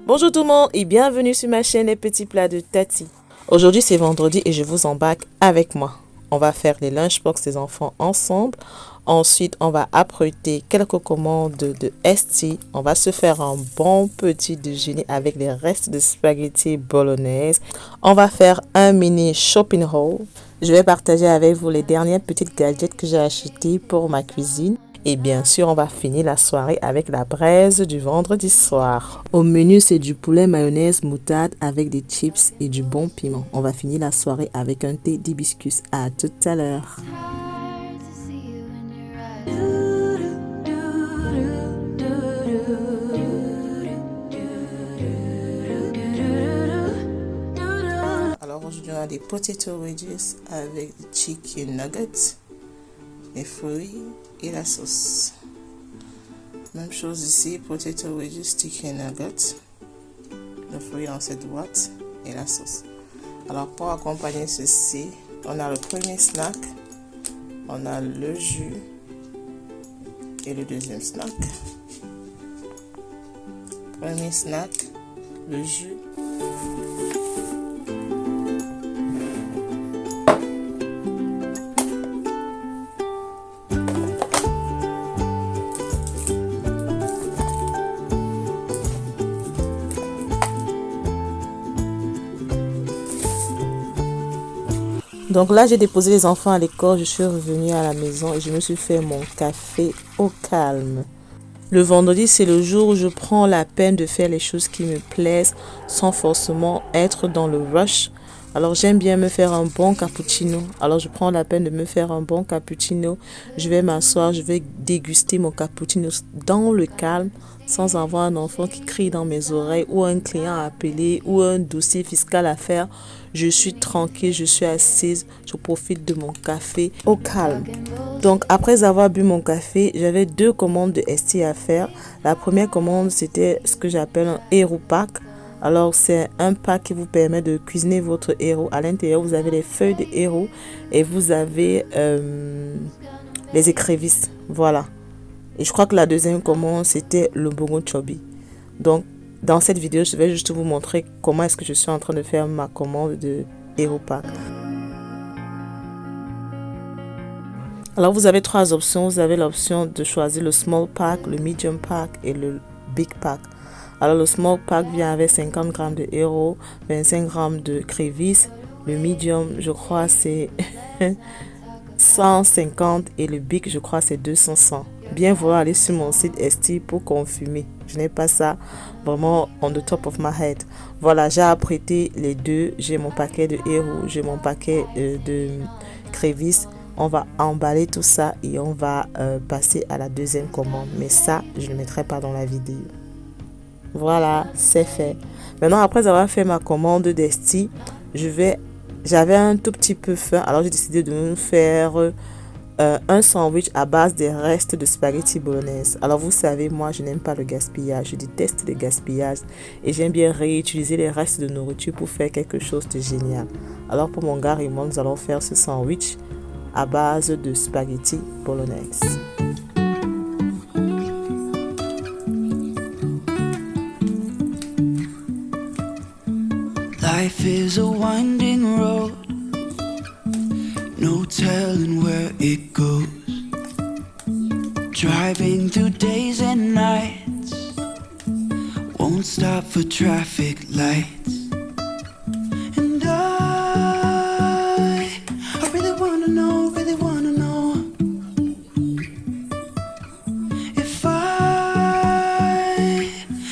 Bonjour tout le monde et bienvenue sur ma chaîne Les Petits Plats de Tati. Aujourd'hui c'est vendredi et je vous embarque avec moi. On va faire les lunchbox des enfants ensemble. Ensuite, on va apprêter quelques commandes de Esti. On va se faire un bon petit déjeuner avec les restes de spaghetti bolognaise. On va faire un mini shopping haul. Je vais partager avec vous les dernières petites gadgets que j'ai achetées pour ma cuisine. Et bien sûr, on va finir la soirée avec la braise du vendredi soir. Au menu, c'est du poulet mayonnaise moutarde avec des chips et du bon piment. On va finir la soirée avec un thé d'hibiscus. À tout à l'heure. Alors aujourd'hui, on a des potato wedges avec des chicken nuggets, les fruits et la sauce. Même chose ici, potato wedges, chicken nuggets, le fruit en cette boîte et la sauce. Alors pour accompagner ceci, on a le premier snack, on a le jus et le deuxième snack. Premier snack, le jus. Donc là, j'ai déposé les enfants à l'école, je suis revenue à la maison et je me suis fait mon café au calme. Le vendredi, c'est le jour où je prends la peine de faire les choses qui me plaisent sans forcément être dans le rush. Alors j'aime bien me faire un bon cappuccino. Alors je prends la peine de me faire un bon cappuccino. Je vais m'asseoir, je vais déguster mon cappuccino dans le calme, sans avoir un enfant qui crie dans mes oreilles ou un client à appeler ou un dossier fiscal à faire. Je suis tranquille, je suis assise, je profite de mon café au calme. Donc après avoir bu mon café, j'avais 2 commandes de Esti à faire. La première commande, c'était ce que j'appelle un héros pack. Alors c'est un pack qui vous permet de cuisiner votre héros. À l'intérieur, vous avez les feuilles de héros et vous avez les écrevisses. Voilà. Et je crois que la deuxième commande, c'était le bongo chobi. Donc dans cette vidéo, je vais juste vous montrer comment est-ce que je suis en train de faire ma commande de Hero Pack. Alors vous avez 3 options. Vous avez l'option de choisir le Small Pack, le Medium Pack et le Big Pack. Alors le Small Pack vient avec 50 grammes de Hero, 25 grammes de crevice. Le Medium, je crois, c'est 150 et le Big, je crois, c'est 200. Bien vouloir aller sur mon site Esti pour confirmer. Je n'ai pas ça vraiment on the top of my head. Voilà, j'ai apprêté les deux. J'ai mon paquet de héros, j'ai mon paquet de crevice. On va emballer tout ça et on va passer à la deuxième commande. Mais ça, je ne le mettrai pas dans la vidéo. Voilà, c'est fait. Maintenant, après avoir fait ma commande d'Esti, j'avais un tout petit peu faim. Alors, j'ai décidé de me faire un sandwich à base des restes de spaghetti bolognaise. Alors vous savez, moi je n'aime pas le gaspillage, je déteste le gaspillage et j'aime bien réutiliser les restes de nourriture pour faire quelque chose de génial. Alors pour mon gars et moi, nous allons faire ce sandwich à base de spaghetti bolognaise. Life is a winding road, no telling where it goes. Driving through days and nights, won't stop for traffic lights. And I really wanna know if I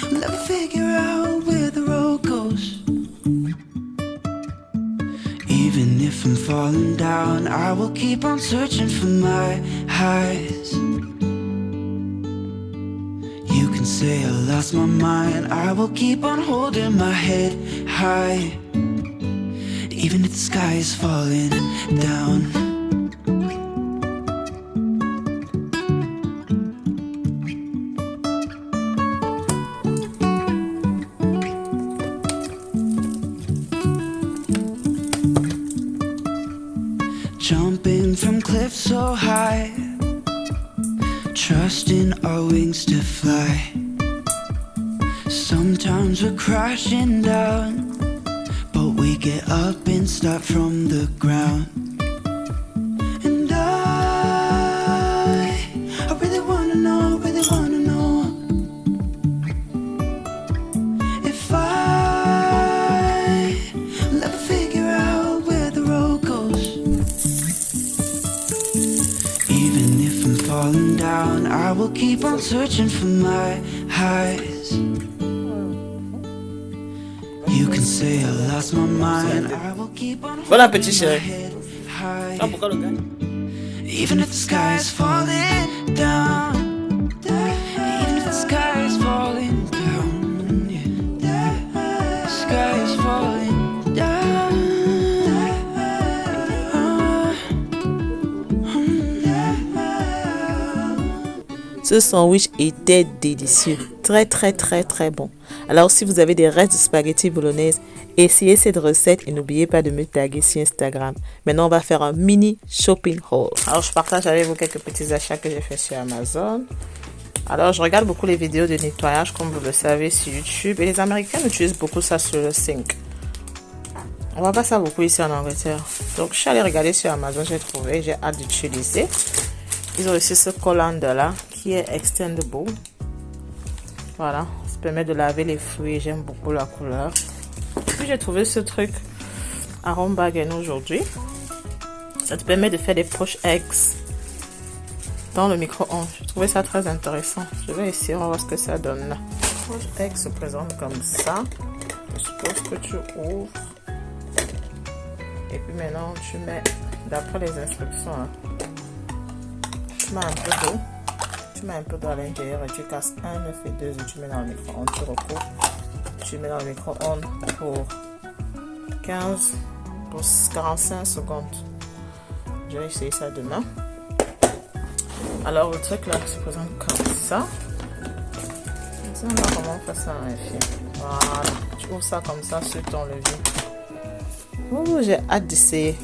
will ever figure out where the road goes. Even if I'm falling down, I will keep on searching for my highs. You can say I lost my mind, I will keep on holding my head high. Even if the sky is falling down. Jumping from cliffs so high, trusting our wings to fly. Sometimes grounds were crashing down, but we get up and start from the ground. And I really wanna know, if I will ever figure out where the road goes. Even if I'm falling down, I will keep on searching for my highs. You can say I lost my mind, I will keep on Bon appétit, chérie. high. Ah, pourquoi le gars? Even if the sky is falling down, even if the sky is falling down, yeah. The sky is falling down. Ce sandwich était délicieux, très bon. Alors si vous avez des restes de spaghetti bolognaise, essayez cette recette et n'oubliez pas de me taguer sur Instagram. Maintenant on va faire un mini shopping haul. Alors je partage avec vous quelques petits achats que j'ai fait sur Amazon. Alors je regarde beaucoup les vidéos de nettoyage comme vous le savez sur YouTube et les Américains utilisent beaucoup ça sur le sink. On voit pas ça beaucoup ici en Angleterre. Donc je suis allée regarder sur Amazon, j'ai trouvé, j'ai hâte d'utiliser. Ils ont aussi ce collant là qui est extendable. Voilà, ça permet de laver les fruits. J'aime beaucoup la couleur. Puis j'ai trouvé ce truc à Rombagen aujourd'hui. Ça te permet de faire des poches eggs dans le micro-ondes. Je trouvais ça très intéressant. Je vais essayer, on va voir ce que ça donne là. Poche eggs se présente comme ça. Je suppose que tu ouvres. Et puis maintenant tu mets, d'après les instructions, hein, tu mets un peu d'eau. Tu mets un peu d'eau à l'intérieur et tu casses un œuf et deux et tu mets dans le micro-ondes. Tu recouvres. Tu mets dans le micro-ondes pour 45 secondes. Je vais essayer ça demain. Alors le truc là se présente comme ça. On va comment faire ça en film. Voilà. Tu ouvres ça comme ça sur ton levier. Oh, j'ai hâte d'essayer.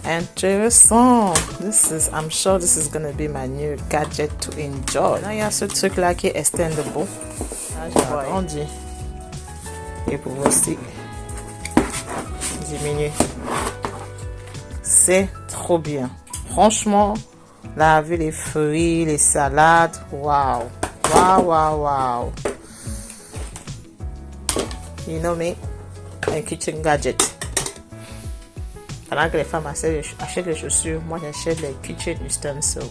Intéressant. I'm sure this is gonna be my new gadget to enjoy. Là, il y a ce truc là qui est extendable. Là, j'ai agrandi. Et pour aussi diminuer. C'est trop bien. Franchement, laver les fruits, les salades. Waouh. Wow. You know me? Un kitchen gadget. Pendant que les femmes achètent les chaussures, moi j'achète les kitchen utensils.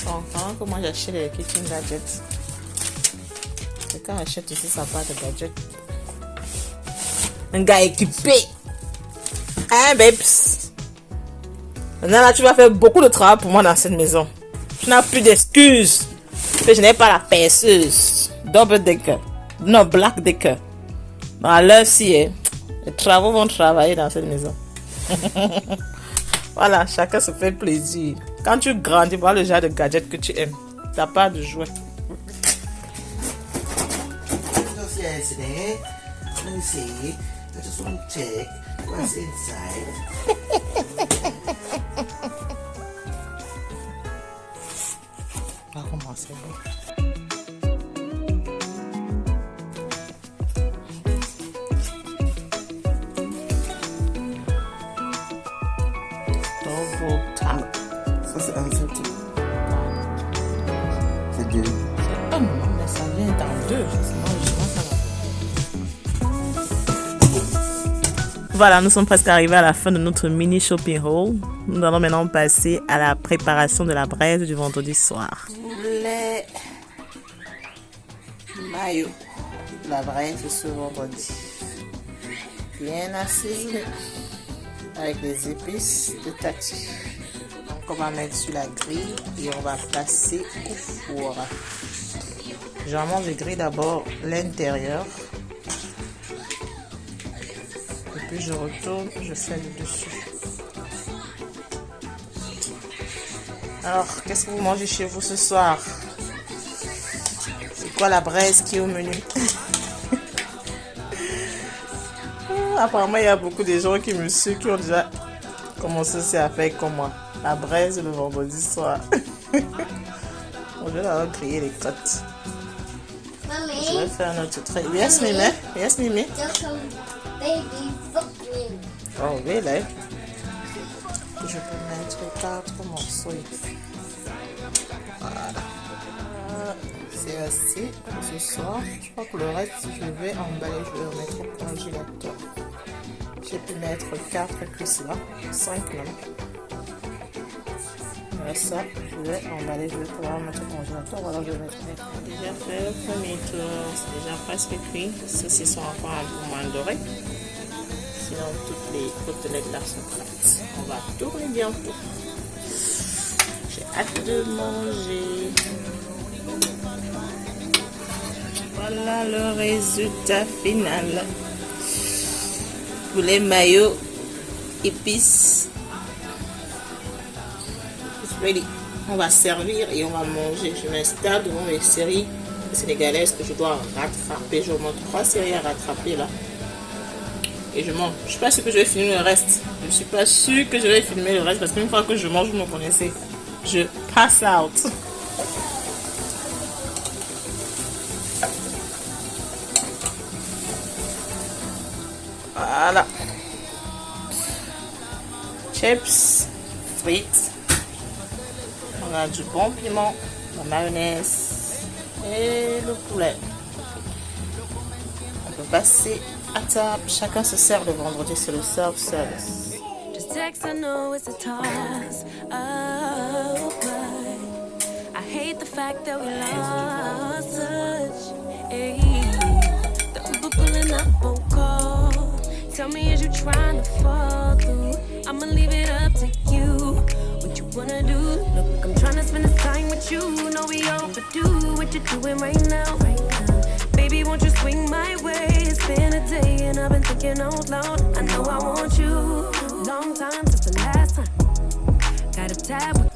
Donc, pendant que moi j'achète les kitchen gadgets, c'est quand j'achète ici, ça part de gadgets. Un gars équipé. Hein, babes? Maintenant, là, tu vas faire beaucoup de travail pour moi dans cette maison. Tu n'as plus d'excuses. Que je n'ai pas la perceuse. Double decker. Non, black decker. À l'heure-ci, les travaux vont travailler dans cette maison. Voilà, chacun se fait plaisir. Quand tu grandis, voilà le genre de gadget que tu aimes. T'as pas de jouets. Yesterday, let me see. I just want to check what's inside. On va commencer. Double tap. Ça c'est un seul truc. C'est deux. Oh non, mais ça vient dans deux. Voilà, nous sommes presque arrivés à la fin de notre mini shopping haul. Nous allons maintenant passer à la préparation de la braise du vendredi soir. Les maillots. La braise ce vendredi. Bien assaisonné. Avec des épices de tati. Donc on va mettre sur la grille et on va passer au four. Généralement je grille d'abord l'intérieur. Et puis je retourne, je fais le dessus. Alors, qu'est-ce que vous mangez chez vous ce soir? C'est quoi la braise qui est au menu? Apparemment, il y a beaucoup de gens qui me suivent, qui ont déjà commencé à faire comme moi. La braise le vendredi soir. On va griller les côtes. Je Je vais faire notre trait. Yes, Mimi. Yes, Mimi. Oh, really? Je peux mettre 4 morceaux ici. Voilà. C'est assez pour ce soir. Je crois que le reste, je vais emballer, je vais le mettre au congélateur. J'ai pu mettre 4 cuisses là, 5 même. Voilà ça, je vais emballer, je vais pouvoir mettre au congélateur. Voilà, je vais mettre. J'ai déjà fait le premier tour, c'est déjà presque cuit. Ceux-ci sont encore un peu moins dorés. Sinon, toutes les côtelettes là sont prêtes. On va tourner bientôt. J'ai hâte de manger. Voilà le résultat final. Poulet mayo, épices. It's ready. On va servir et on va manger. Je m'installe devant mes séries sénégalaises que je dois rattraper. Je montre 3 séries à rattraper là. Et je mange. Je suis pas sûre que je vais filmer le reste. Je suis pas sûre que je vais filmer le reste parce qu'une fois que je mange, vous me connaissez. Je pass out. Voilà. Chips, frites. On a du bon piment, la mayonnaise et le poulet. On peut passer à table. Chacun se sert le vendredi, c'est le self-service. Just text, I know it's a toss. Oh, but I hate the fact that we lost touch. Hey, don't be pulling up on call. Tell me, is you trying to fall through? I'ma leave it up to you. What you wanna do? Look, I'm trying to spend this time with you. Know we overdue. What you doing right now? Baby, won't you swing my way? It's been a day and I've been thinking out loud. I know I want you. Long time since the last time. Got a tab.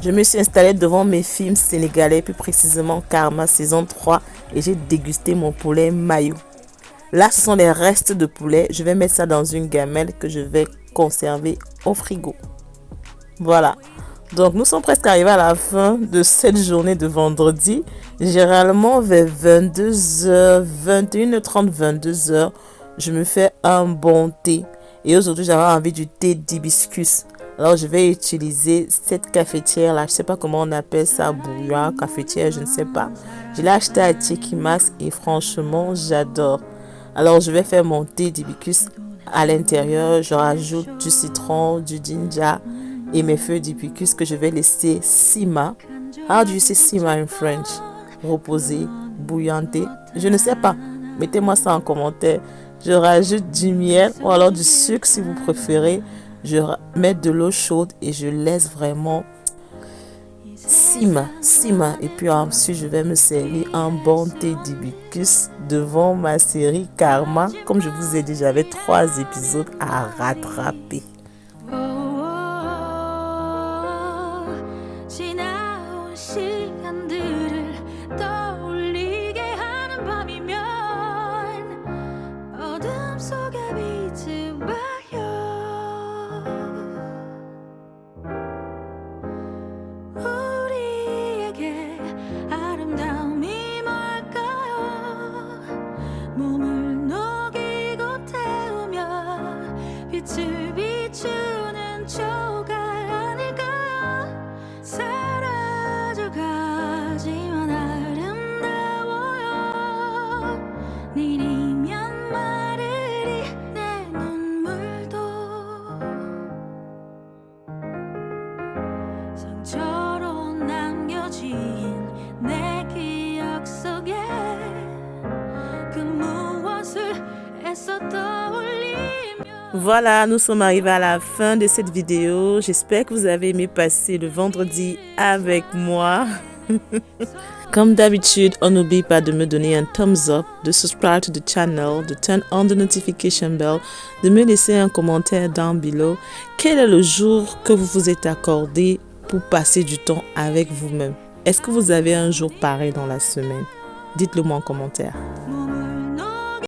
Je me suis installée devant mes films sénégalais, plus précisément Karma saison 3, et j'ai dégusté mon poulet mayo. Là, ce sont les restes de poulet. Je vais mettre ça dans une gamelle que je vais conserver au frigo. Voilà. Donc, nous sommes presque arrivés à la fin de cette journée de vendredi. Généralement, vers 22h, 21h30, 22h, je me fais un bon thé. Et aujourd'hui, j'avais envie du thé d'hibiscus. Alors, je vais utiliser cette cafetière-là. Je ne sais pas comment on appelle ça, bouillon, cafetière, je ne sais pas. Je l'ai acheté à Tchekimas et franchement, j'adore. Alors, je vais faire mon thé d'hibiscus à l'intérieur. Je rajoute du citron, du ginger et mes feuilles d'hibiscus que je vais laisser simmer. How do you say simmer in French? Reposer, bouillanter. Je ne sais pas. Mettez-moi ça en commentaire. Je rajoute du miel ou alors du sucre si vous préférez. Je mets de l'eau chaude et je laisse vraiment simmer. Et puis ensuite, je vais me servir un bon thé d'hibiscus devant ma série Karma. Comme je vous ai dit, j'avais 3 épisodes à rattraper. Voilà, nous sommes arrivés à la fin de cette vidéo. J'espère que vous avez aimé passer le vendredi avec moi. Comme d'habitude, on n'oublie pas de me donner un thumbs up, de subscribe to the channel, de turn on the notification bell, de me laisser un commentaire down below. Quel est le jour que vous vous êtes accordé pour passer du temps avec vous-même? Est-ce que vous avez un jour pareil dans la semaine? Dites-le moi en commentaire.